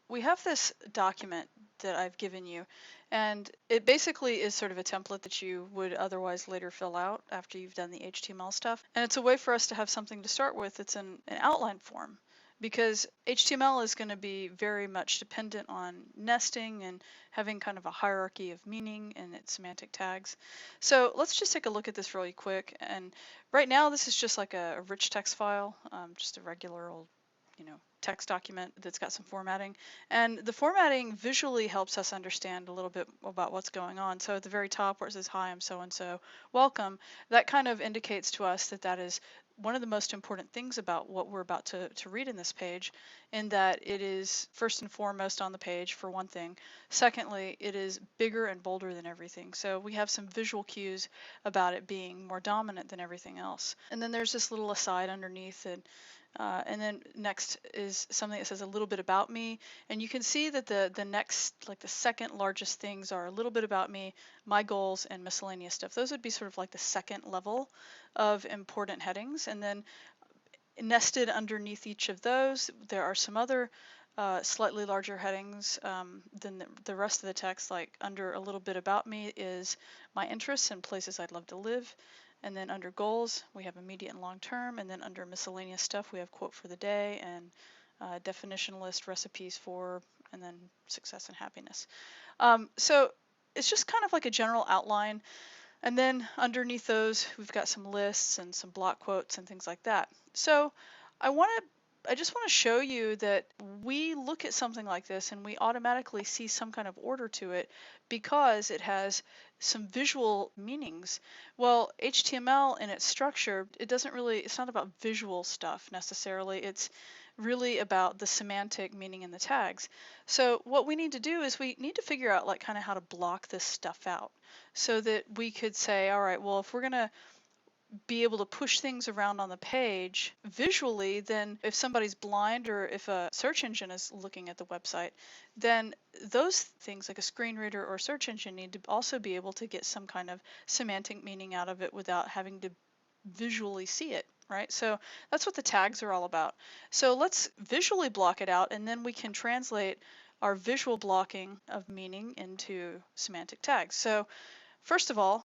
we have this document that I've given you, and it basically is sort of a template that you would otherwise later fill out after you've done the HTML stuff. And it's a way for us to have something to start with. It's an outline form, because HTML is going to be very much dependent on nesting and having kind of a hierarchy of meaning and its semantic tags. So let's just take a look at this really quick. And right now, this is just like a rich text file, just a regular old, text document that's got some formatting. And the formatting visually helps us understand a little bit about what's going on. So at the very top where it says, "Hi, I'm so-and-so, welcome," that kind of indicates to us that that is one of the most important things about what we're about to read in this page, in that it is first and foremost on the page, for one thing. Secondly, it is bigger and bolder than everything. So we have some visual cues about it being more dominant than everything else. And then there's this little aside underneath it. And then next is something that says a little bit about me. And you can see that the next, like the second largest things are a little bit about me, my goals, and miscellaneous stuff. Those would be sort of like the second level of important headings. And then nested underneath each of those, there are some other slightly larger headings than the rest of the text. Like under a little bit about me is my interests and places I'd love to live. And then under goals, we have immediate and long term. And then under miscellaneous stuff, we have quote for the day and definition list, recipes for, and then success and happiness. So it's just kind of like a general outline. And then underneath those, we've got some lists and some block quotes and things like that. So I just want to show you that we look at something like this and we automatically see some kind of order to it because it has some visual meanings. Well, HTML in its structure, it's not about visual stuff necessarily. It's really about the semantic meaning in the tags. So what we need to do is we need to figure out like kind of how to block this stuff out so that we could say, all right, well, if we're going to be able to push things around on the page visually, then if somebody's blind or if a search engine is looking at the website, then those things like a screen reader or search engine need to also be able to get some kind of semantic meaning out of it without having to visually see it, right? So that's what the tags are all about. So let's visually block it out, and then we can translate our visual blocking of meaning into semantic tags. So first of all,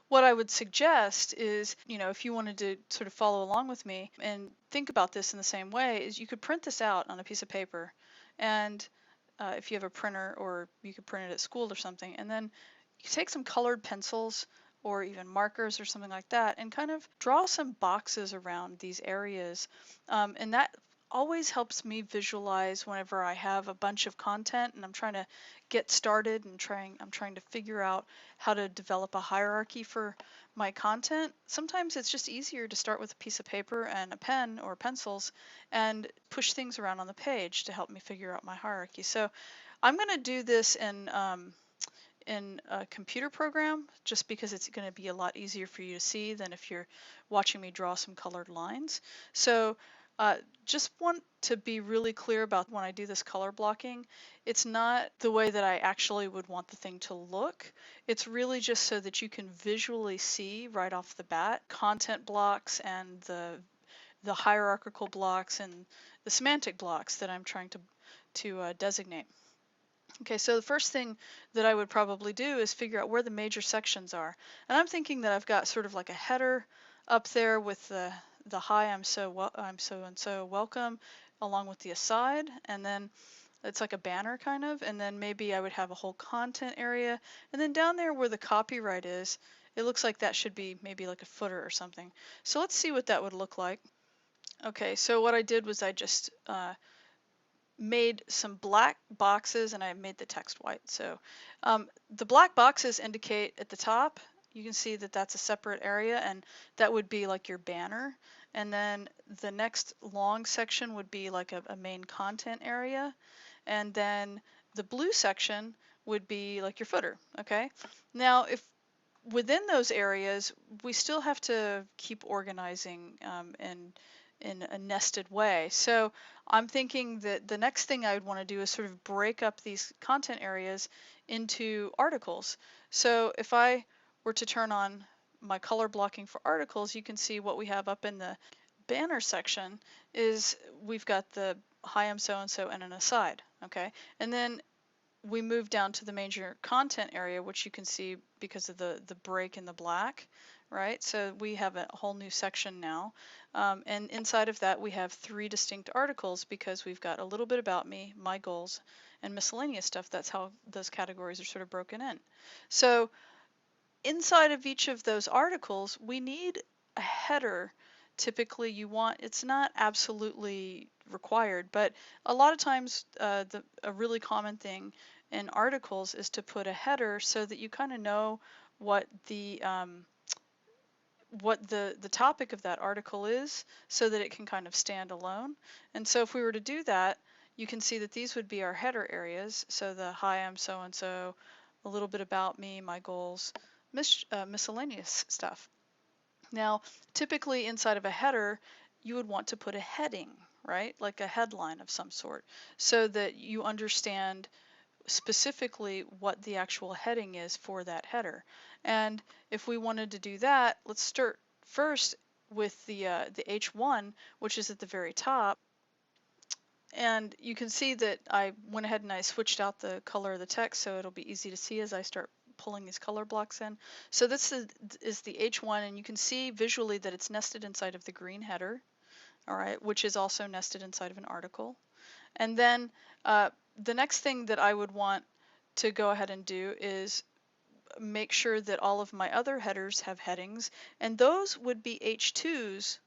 what I would suggest is, if you wanted to sort of follow along with me and think about this in the same way, is you could print this out on a piece of paper. And if you have a printer, or you could print it at school or something, and then you take some colored pencils or even markers or something like that and kind of draw some boxes around these areas. And that always helps me visualize whenever I have a bunch of content and I'm trying to get started and I'm trying to figure out how to develop a hierarchy for my content. Sometimes it's just easier to start with a piece of paper and a pen or pencils and push things around on the page to help me figure out my hierarchy. So I'm going to do this in a computer program just because it's going to be a lot easier for you to see than if you're watching me draw some colored lines. So just want to be really clear about when I do this color blocking, it's not the way that I actually would want the thing to look. It's really just so that you can visually see right off the bat content blocks and the hierarchical blocks and the semantic blocks that I'm trying to designate. Okay, so the first thing that I would probably do is figure out where the major sections are. And I'm thinking that I've got sort of like a header up there with the "Hi, I'm so and so welcome," along with the aside, and then it's like a banner kind of, and then maybe I would have a whole content area, and then down there where the copyright is, it looks like that should be maybe like a footer or something. So let's see what that would look like. Okay, so what I did was I just made some black boxes and I made the text white. So the black boxes indicate at the top, you can see that that's a separate area, and that would be like your banner. And then the next long section would be like a main content area. And then the blue section would be like your footer, okay? Now, if within those areas, we still have to keep organizing in a nested way. So I'm thinking that the next thing I would want to do is sort of break up these content areas into articles. So if I were to turn on my color blocking for articles, you can see what we have up in the banner section is we've got the "Hi, I'm so-and-so" and an aside. Okay, and then we move down to the major content area, which you can see because of the break in the black, right? So we have a whole new section now. And inside of that, we have 3 distinct articles because we've got a little bit about me, my goals, and miscellaneous stuff. That's how those categories are sort of broken in. So inside of each of those articles, we need a header. Typically, it's not absolutely required, but a lot of times a really common thing in articles is to put a header so that you kind of know what the topic of that article is, so that it can kind of stand alone. And so if we were to do that, you can see that these would be our header areas. So the hi, I'm so and so, a little bit about me, my goals, miscellaneous stuff. Now, typically inside of a header, you would want to put a heading, right? Like a headline of some sort, so that you understand specifically what the actual heading is for that header. And if we wanted to do that, let's start first with the H1, which is at the very top. And you can see that I went ahead and I switched out the color of the text so it'll be easy to see as I start pulling these color blocks in. So this is the H1, and you can see visually that it's nested inside of the green header, all right, which is also nested inside of an article. And then the next thing that I would want to go ahead and do is make sure that all of my other headers have headings, and those would be H2s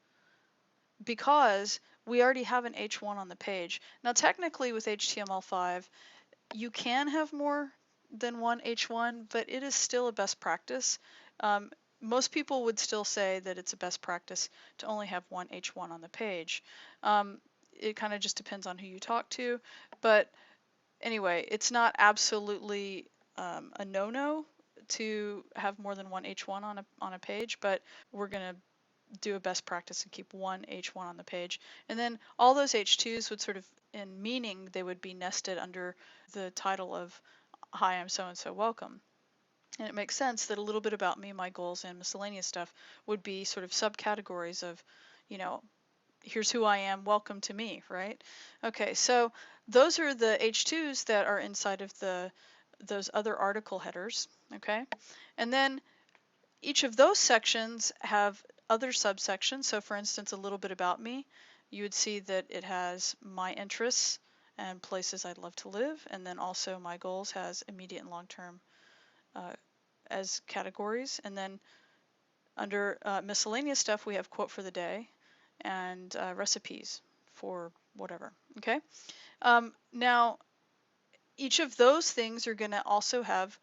because we already have an H1 on the page. Now technically with HTML5 you can have more than one H1, but it is still a best practice. Most people would still say that it's a best practice to only have one H1 on the page. It kind of just depends on who you talk to, but anyway, it's not absolutely a no-no to have more than one H1 on a page, but we're going to do a best practice and keep one H1 on the page. And then all those H2s would sort of, in meaning, they would be nested under the title of Hi, I'm so-and-so, welcome. And it makes sense that a little bit about me, my goals, and miscellaneous stuff would be sort of subcategories of, you know, here's who I am, welcome to me, right? Okay, so those are the H2s that are inside of those other article headers, okay? And then each of those sections have other subsections. So for instance, a little bit about me, you would see that it has my interests and places I'd love to live, and then also my goals has immediate and long-term as categories. And then under miscellaneous stuff, we have quote for the day and recipes for whatever, okay? Now, each of those things are going to also have,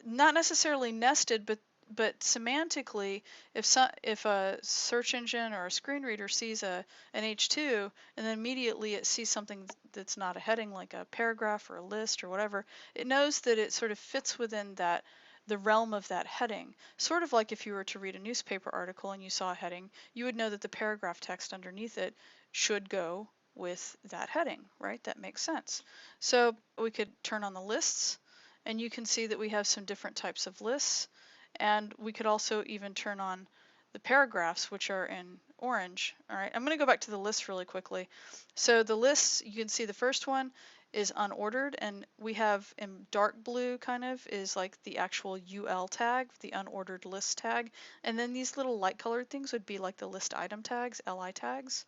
not necessarily nested, but semantically, if a search engine or a screen reader sees an H2 and then immediately it sees something that's not a heading, like a paragraph or a list or whatever, it knows that it sort of fits within the realm of that heading. Sort of like if you were to read a newspaper article and you saw a heading, you would know that the paragraph text underneath it should go with that heading, right? That makes sense. So we could turn on the lists, and you can see that we have some different types of lists, and we could also even turn on the paragraphs, which are in orange. All right, I'm going to go back to the list really quickly. So the lists, you can see the first one is unordered, and we have in dark blue kind of is like the actual UL tag, the unordered list tag, and then these little light colored things would be like the list item tags, LI tags.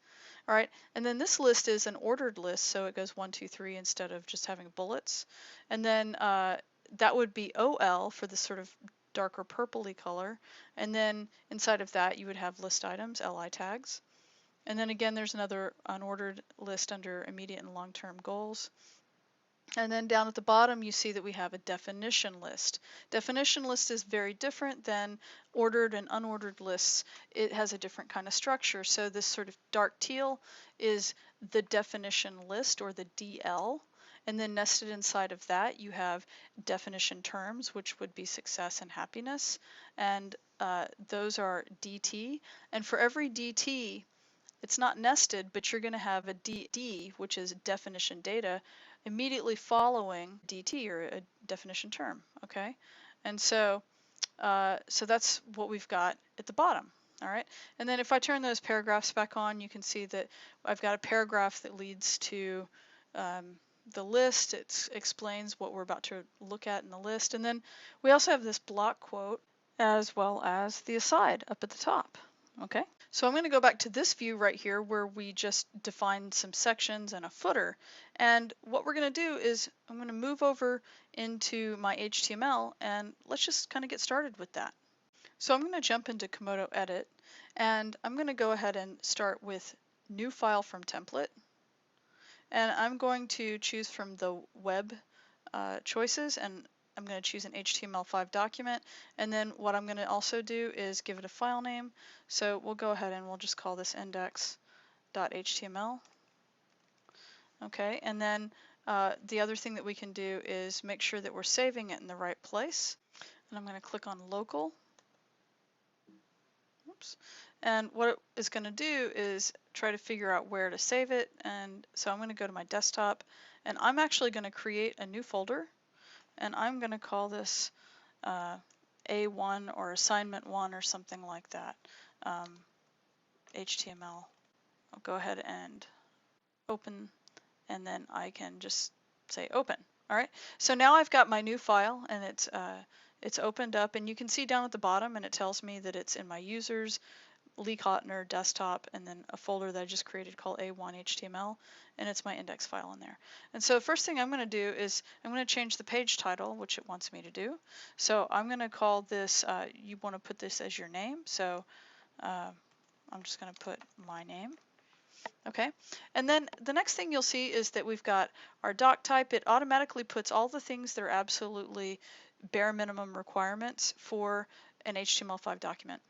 All right, and then this list is an ordered list, so it goes 1, 2, 3 instead of just having bullets. And then that would be OL for the sort of darker purpley color, and then inside of that you would have list items, LI tags. And then again, there's another unordered list under immediate and long-term goals. And then down at the bottom, you see that we have a definition list. Definition list is very different than ordered and unordered lists. It has a different kind of structure. So this sort of dark teal is the definition list, or the DL. And then nested inside of that, you have definition terms, which would be success and happiness. And those are DT. And for every DT, it's not nested, but you're going to have a DD, which is definition data, immediately following DT, or a definition term, okay? And so that's what we've got at the bottom, all right? And then if I turn those paragraphs back on, you can see that I've got a paragraph that leads to the list. It explains what we're about to look at in the list. And then we also have this block quote as well as the aside up at the top. Okay, so I'm going to go back to this view right here where we just defined some sections and a footer. And what we're going to do is I'm going to move over into my HTML and let's just kind of get started with that. So I'm going to jump into Komodo Edit and I'm going to go ahead and start with New File from Template. And I'm going to choose from the web choices, and I'm going to choose an HTML5 document. And then what I'm going to also do is give it a file name. So we'll go ahead and we'll just call this index.html. Okay, and then the other thing that we can do is make sure that we're saving it in the right place. And I'm going to click on local. Oops. And what it is going to do is try to figure out where to save it. And so I'm going to go to my desktop and I'm actually going to create a new folder and I'm going to call this A1 or assignment 1 or something like that. HTML. I'll go ahead and open and then I can just say open. All right. So now I've got my new file and it's opened up and you can see down at the bottom and it tells me that it's in my users, Lee Cotner desktop, and then a folder that I just created called A1HTML, and it's my index file in there. And so first thing I'm going to do is I'm going to change the page title, which it wants me to do. So I'm going to call this, you want to put this as your name, so I'm just going to put my name. Okay, and then the next thing you'll see is that we've got our doc type. It automatically puts all the things that are absolutely bare minimum requirements for an HTML5 document.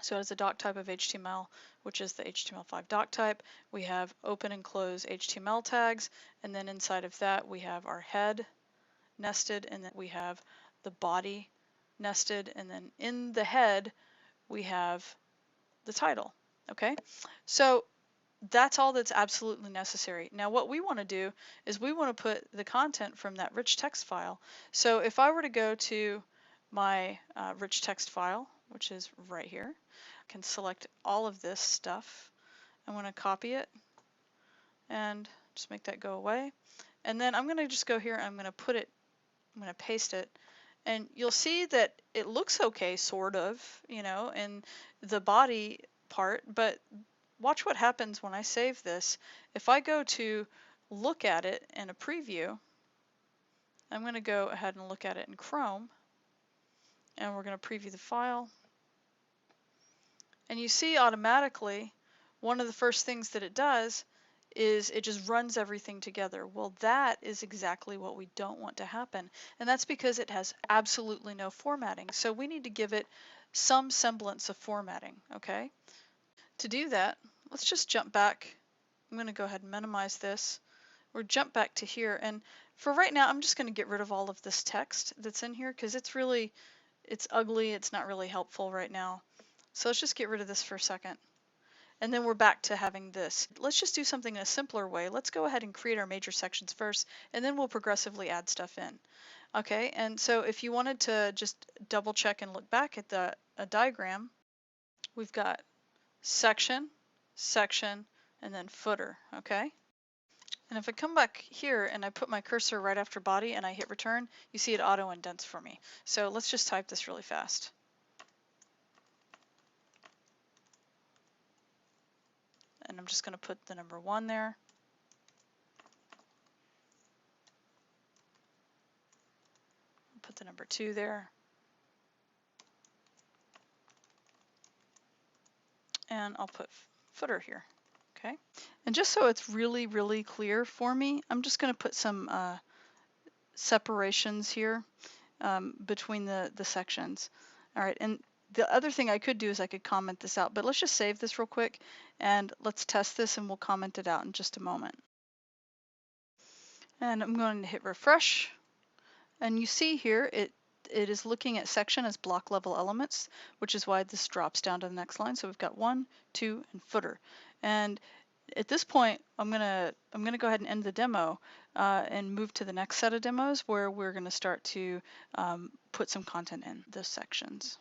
So as a doc type of HTML, which is the HTML5 doc type, we have open and close HTML tags, and then inside of that we have our head nested, and then we have the body nested, and then in the head we have the title. Okay, so that's all that's absolutely necessary. Now what we want to do is we want to put the content from that rich text file. So if I were to go to my rich text file, which is right here, I can select all of this stuff. I'm going to copy it and just make that go away. And then I'm going to just go here and I'm going to put it, I'm going to paste it. And you'll see that it looks okay, sort of, you know, in the body part, but watch what happens when I save this. If I go to look at it in a preview, I'm going to go ahead and look at it in Chrome, and we're going to preview the file. And you see automatically one of the first things that it does is it just runs everything together. Well, that is exactly what we don't want to happen. And that's because it has absolutely no formatting. So we need to give it some semblance of formatting, okay? To do that, let's just jump back. I'm going to go ahead and minimize this. Or jump back to here. And for right now, I'm just going to get rid of all of this text that's in here because it's ugly. It's not really helpful right now. So let's just get rid of this for a second. And then we're back to having this. Let's just do something in a simpler way. Let's go ahead and create our major sections first, and then we'll progressively add stuff in. Okay, and so if you wanted to just double check and look back at a diagram, we've got section, section, and then footer, okay? And if I come back here and I put my cursor right after body and I hit return, you see it auto indents for me. So let's just type this really fast. And I'm just going to put the number 1 there. Put the number 2 there. And I'll put footer here. Okay. And just so it's really, really clear for me, I'm just going to put some separations here between the sections. All right. And the other thing I could do is I could comment this out, but let's just save this real quick and let's test this and we'll comment it out in just a moment. And I'm going to hit refresh. And you see here it is looking at section as block level elements, which is why this drops down to the next line. So we've got 1, 2, and footer. And at this point, I'm gonna go ahead and end the demo and move to the next set of demos where we're going to start to put some content in those sections.